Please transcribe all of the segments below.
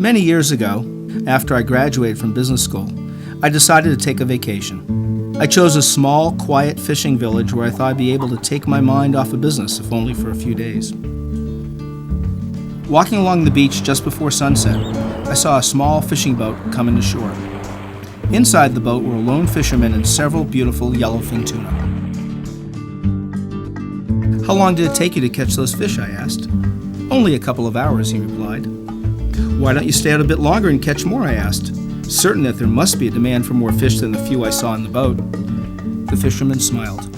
Many years ago, after I graduated from business school, I decided to take a vacation. I chose a small, quiet fishing village where I thought I'd be able to take my mind off of business, if only for a few days. Walking along the beach just before sunset, I saw a small fishing boat coming to shore. Inside the boat were a lone fisherman and several beautiful yellowfin tuna. "How long did it take you to catch those fish?" I asked. "Only a couple of hours," he replied. "Why don't you stay out a bit longer and catch more?" I asked, certain that there must be a demand for more fish than the few I saw in the boat. The fisherman smiled.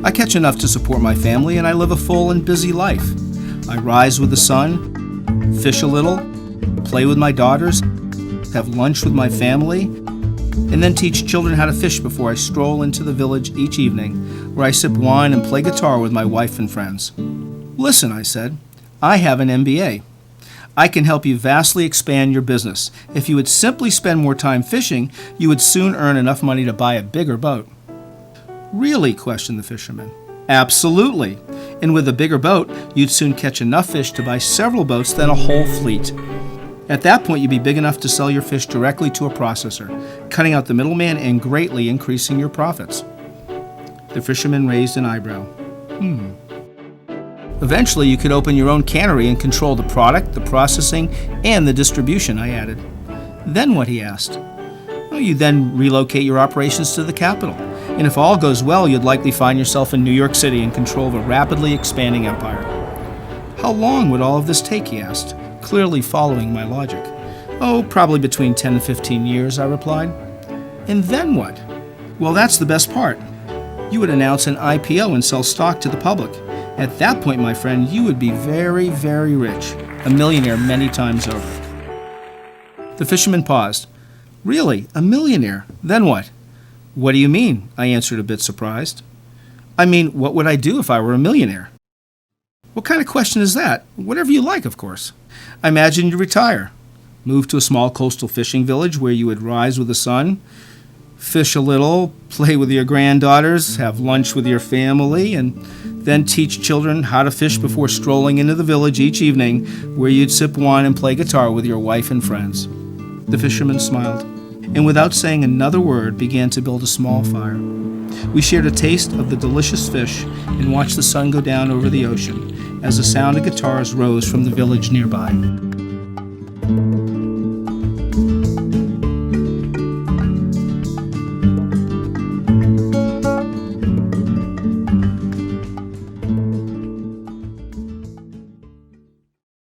"I catch enough to support my family, and I live a full and busy life. I rise with the sun, fish a little, play with my daughters, have lunch with my family, and then teach children how to fish before I stroll into the village each evening, where I sip wine and play guitar with my wife and friends." "Listen," I said, "I have an MBA. I can help you vastly expand your business. If you would simply spend more time fishing, you would soon earn enough money to buy a bigger boat." "Really?" questioned the fisherman. "Absolutely. And with a bigger boat, you'd soon catch enough fish to buy several boats, then a whole fleet. At that point, you'd be big enough to sell your fish directly to a processor, cutting out the middleman and greatly increasing your profits." The fisherman raised an eyebrow. "Eventually, you could open your own cannery and control the product, the processing, and the distribution," I added. "Then what?" he asked. "Well, you then relocate your operations to the capital, and if all goes well, you'd likely find yourself in New York City and control the rapidly expanding empire." "How long would all of this take?" he asked, clearly following my logic. "Oh, probably between 10 and 15 years, I replied. "And then what?" "Well, that's the best part. You would announce an IPO and sell stock to the public. At that point, my friend, you would be very, very rich, a millionaire many times over." The fisherman paused. "Really? A millionaire? Then what?" "What do you mean?" I answered, a bit surprised. "I mean, what would I do if I were a millionaire?" "What kind of question is that? Whatever you like, of course. I imagine you retire, move to a small coastal fishing village where you would rise with the sun, fish a little, play with your granddaughters, have lunch with your family, and then teach children how to fish before strolling into the village each evening where you'd sip wine and play guitar with your wife and friends." The fisherman smiled, and without saying another word, began to build a small fire. We shared a taste of the delicious fish and watched the sun go down over the ocean as the sound of guitars rose from the village nearby.